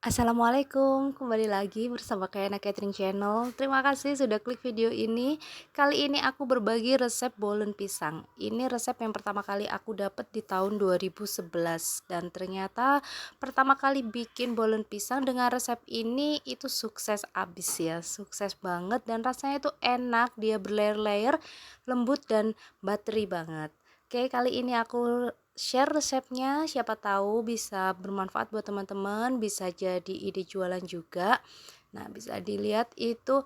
Assalamualaikum, kembali lagi bersama Kayana Catering Channel. Terima kasih sudah klik video ini. Kali ini aku berbagi resep bolen pisang. Ini resep yang pertama kali aku dapat di tahun 2011 dan ternyata pertama kali bikin bolen pisang dengan resep ini itu sukses abis ya, sukses banget dan rasanya itu enak, dia berlayer-layer, lembut dan buttery banget. Oke, kali ini aku share resepnya, siapa tahu bisa bermanfaat buat teman-teman, bisa jadi ide jualan juga. Nah, bisa dilihat itu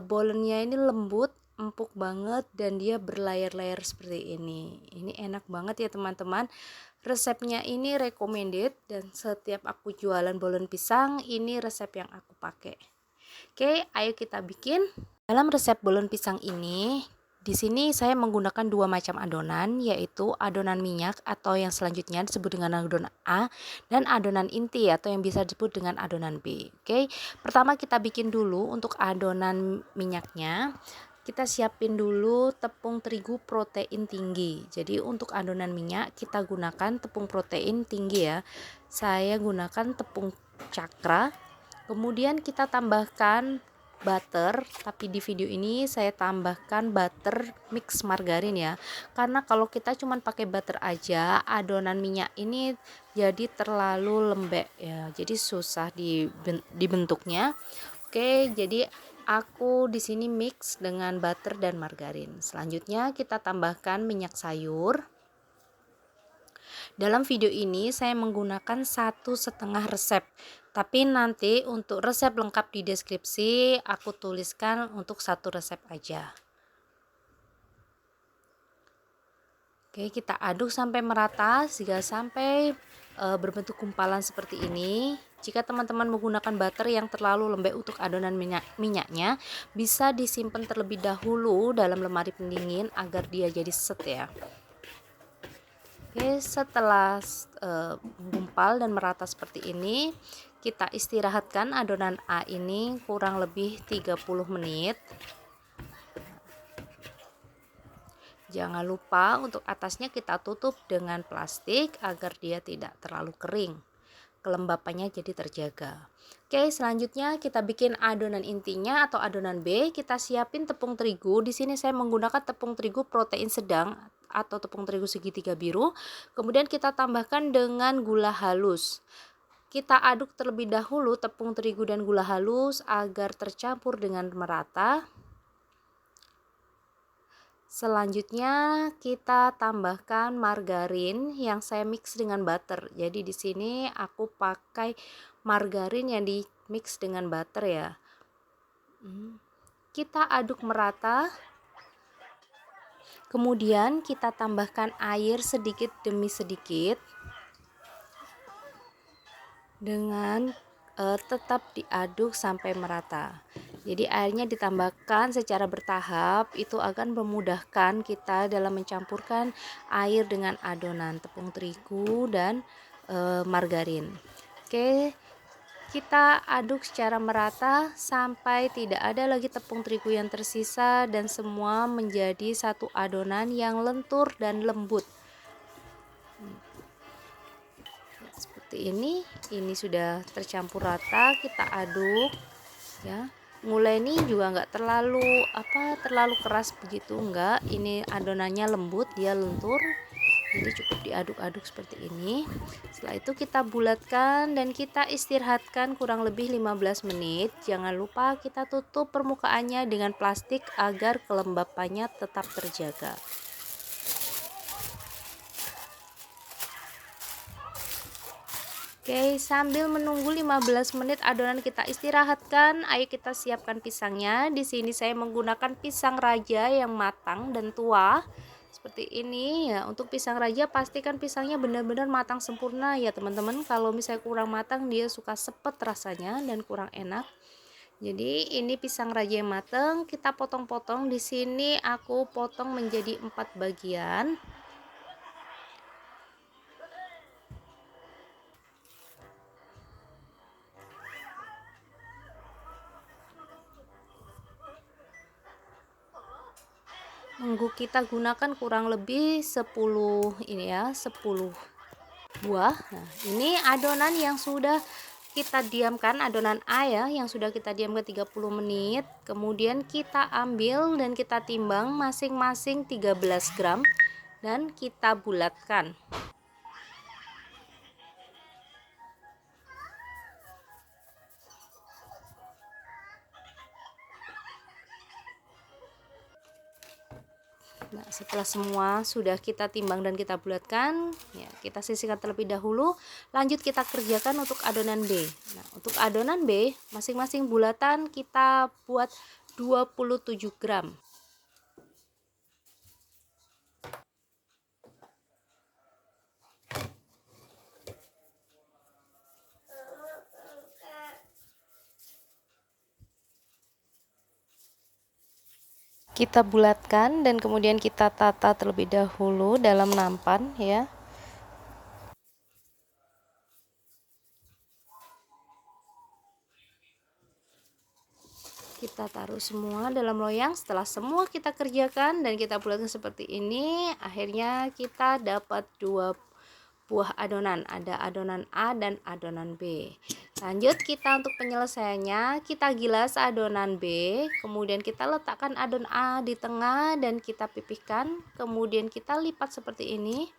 bolennya ini lembut, empuk banget dan dia berlayar-layar seperti ini. Ini enak banget ya teman-teman. Resepnya ini recommended dan setiap aku jualan bolen pisang, ini resep yang aku pakai. Oke, ayo kita bikin. Dalam resep bolen pisang ini, di sini saya menggunakan dua macam adonan, yaitu adonan minyak atau yang selanjutnya disebut dengan adonan A dan adonan inti atau yang bisa disebut dengan adonan B. Oke, pertama kita bikin dulu untuk adonan minyaknya. Kita siapin dulu tepung terigu protein tinggi. Jadi untuk adonan minyak kita gunakan tepung protein tinggi ya. Saya gunakan tepung cakra. Kemudian kita tambahkan butter, tapi di video ini saya tambahkan butter mix margarin ya, karena kalau kita cuman pakai butter aja adonan minyak ini jadi terlalu lembek ya, jadi susah dibentuknya. Oke, jadi aku di sini mix dengan butter dan margarin. Selanjutnya kita tambahkan minyak sayur. Dalam video ini saya menggunakan 1,5 resep, tapi nanti untuk resep lengkap di deskripsi aku tuliskan untuk 1 resep aja. Oke, kita aduk sampai merata sehingga sampai berbentuk gumpalan seperti ini. Jika teman-teman menggunakan butter yang terlalu lembek untuk adonan minyaknya, bisa disimpan terlebih dahulu dalam lemari pendingin agar dia jadi set ya. Oke, setelah menggumpal dan merata seperti ini, kita istirahatkan adonan A ini kurang lebih 30 menit. Jangan lupa untuk atasnya kita tutup dengan plastik agar dia tidak terlalu kering. Kelembapannya jadi terjaga. Oke, selanjutnya kita bikin adonan intinya atau adonan B. Kita siapin tepung terigu. Di sini saya menggunakan tepung terigu protein sedang atau tepung terigu segitiga biru. Kemudian kita tambahkan dengan gula halus. Kita aduk terlebih dahulu tepung terigu dan gula halus agar tercampur dengan merata. Selanjutnya kita tambahkan margarin yang saya mix dengan butter. Jadi di sini aku pakai margarin yang di mix dengan butter ya. Kita aduk merata. Kemudian kita tambahkan air sedikit demi sedikit. Dengan tetap diaduk sampai merata. Jadi airnya ditambahkan secara bertahap, itu akan memudahkan kita dalam mencampurkan air dengan adonan tepung terigu dan margarin. Oke, kita aduk secara merata sampai tidak ada lagi tepung terigu yang tersisa dan semua menjadi satu adonan yang lentur dan lembut. Seperti ini sudah tercampur rata, kita aduk ya. Mulai ini juga enggak terlalu keras begitu, enggak, ini adonannya lembut, dia lentur, jadi cukup diaduk-aduk seperti ini. Setelah itu kita bulatkan dan kita istirahatkan kurang lebih 15 menit. Jangan lupa kita tutup permukaannya dengan plastik agar kelembapannya tetap terjaga. Oke, sambil menunggu 15 menit adonan kita istirahatkan, ayo kita siapkan pisangnya. Di sini saya menggunakan pisang raja yang matang dan tua. Seperti ini ya. Untuk pisang raja pastikan pisangnya benar-benar matang sempurna ya, teman-teman. Kalau misalnya kurang matang dia suka sepet rasanya dan kurang enak. Jadi ini pisang raja yang matang, kita potong-potong. Di sini aku potong menjadi 4 bagian. Manggu kita gunakan kurang lebih 10 ini ya, 10 buah. Nah, ini adonan yang sudah kita diamkan adonan A ya, yang sudah kita diamkan 30 menit. Kemudian kita ambil dan kita timbang masing-masing 13 gram dan kita bulatkan. Nah, setelah semua sudah kita timbang dan kita bulatkan, ya, kita sisihkan terlebih dahulu. Lanjut kita kerjakan untuk adonan B. Nah, untuk adonan B, masing-masing bulatan kita buat 27 gram. Kita bulatkan dan kemudian kita tata terlebih dahulu dalam nampan ya. Kita taruh semua dalam loyang. Setelah semua kita kerjakan dan kita bulatkan seperti ini, akhirnya kita dapat dua buah adonan, ada adonan A dan adonan B. Lanjut kita untuk penyelesaiannya, kita gilas adonan B, kemudian kita letakkan adonan A di tengah dan kita pipihkan, kemudian kita lipat seperti ini.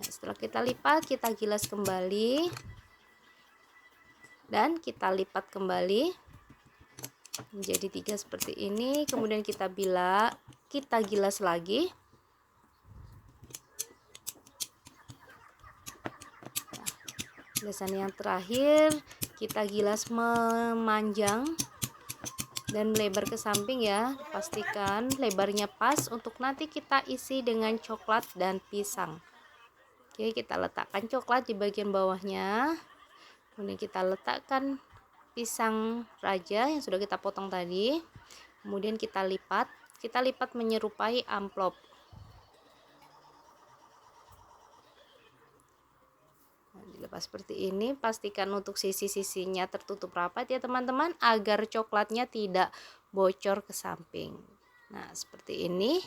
Nah, setelah kita lipat, kita gilas kembali dan kita lipat kembali menjadi 3 seperti ini. Kemudian kita gilas lagi. Gilasan yang terakhir kita gilas memanjang dan melebar ke samping ya. Pastikan lebarnya pas untuk nanti kita isi dengan coklat dan pisang. Oke, kita letakkan coklat di bagian bawahnya. Kemudian kita letakkan pisang raja yang sudah kita potong tadi. Kemudian kita lipat menyerupai amplop. Dilepas seperti ini, pastikan untuk sisi-sisinya tertutup rapat ya teman-teman, agar coklatnya tidak bocor ke samping. Nah, seperti ini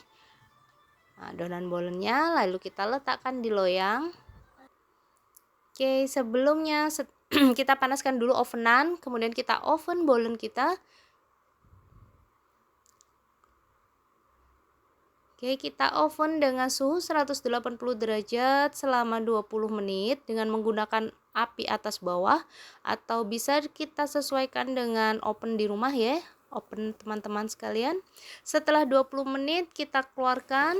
adonan bolennya, lalu kita letakkan di loyang. Oke, sebelumnya kita panaskan dulu ovenan, kemudian kita oven bolen kita. Oke, kita oven dengan suhu 180 derajat selama 20 menit dengan menggunakan api atas bawah, atau bisa kita sesuaikan dengan oven di rumah ya, oven teman-teman sekalian. Setelah 20 menit kita keluarkan.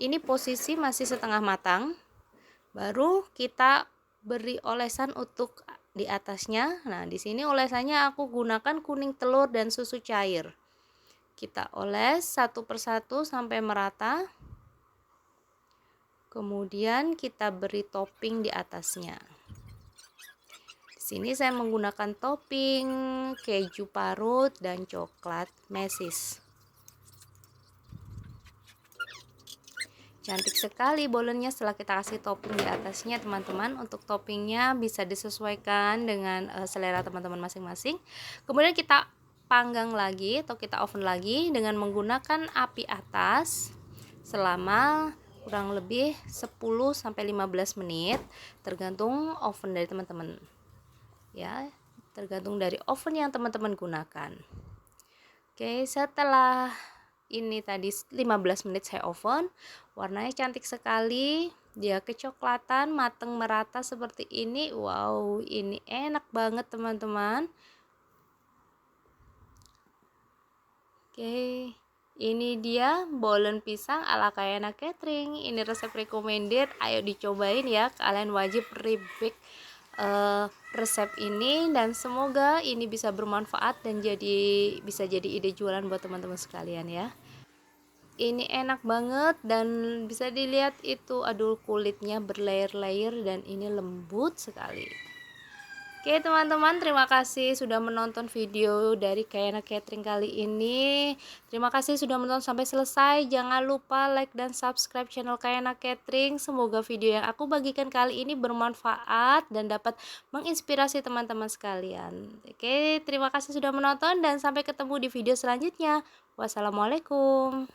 Ini posisi masih setengah matang. Baru kita beri olesan untuk di atasnya. Nah, di sini olesannya aku gunakan kuning telur dan susu cair. Kita oles satu persatu sampai merata. Kemudian kita beri topping di atasnya. Di sini saya menggunakan topping keju parut dan coklat mesis. Cantik sekali bolennya setelah kita kasih topping di atasnya teman-teman. Untuk toppingnya bisa disesuaikan dengan selera teman-teman masing-masing. Kemudian kita panggang lagi atau kita oven lagi dengan menggunakan api atas selama kurang lebih 10-15 menit, tergantung oven dari teman-teman ya, tergantung dari oven yang teman-teman gunakan. Oke, setelah ini tadi 15 menit saya oven, warnanya cantik sekali, dia kecoklatan, mateng merata seperti ini. Wow, ini enak banget teman-teman. Oke, ini dia bolen pisang ala Kayana Catering. Ini resep recommended, ayo dicobain ya, kalian wajib reback resep ini, dan semoga ini bisa bermanfaat dan bisa jadi ide jualan buat teman-teman sekalian ya. Ini enak banget dan bisa dilihat itu, aduh, kulitnya berlayer-layer dan ini lembut sekali. Oke teman-teman, terima kasih sudah menonton video dari Kayana Catering kali ini. Terima kasih sudah menonton sampai selesai. Jangan lupa like dan subscribe channel Kayana Catering. Semoga video yang aku bagikan kali ini bermanfaat dan dapat menginspirasi teman-teman sekalian. Oke, terima kasih sudah menonton dan sampai ketemu di video selanjutnya. Wassalamualaikum.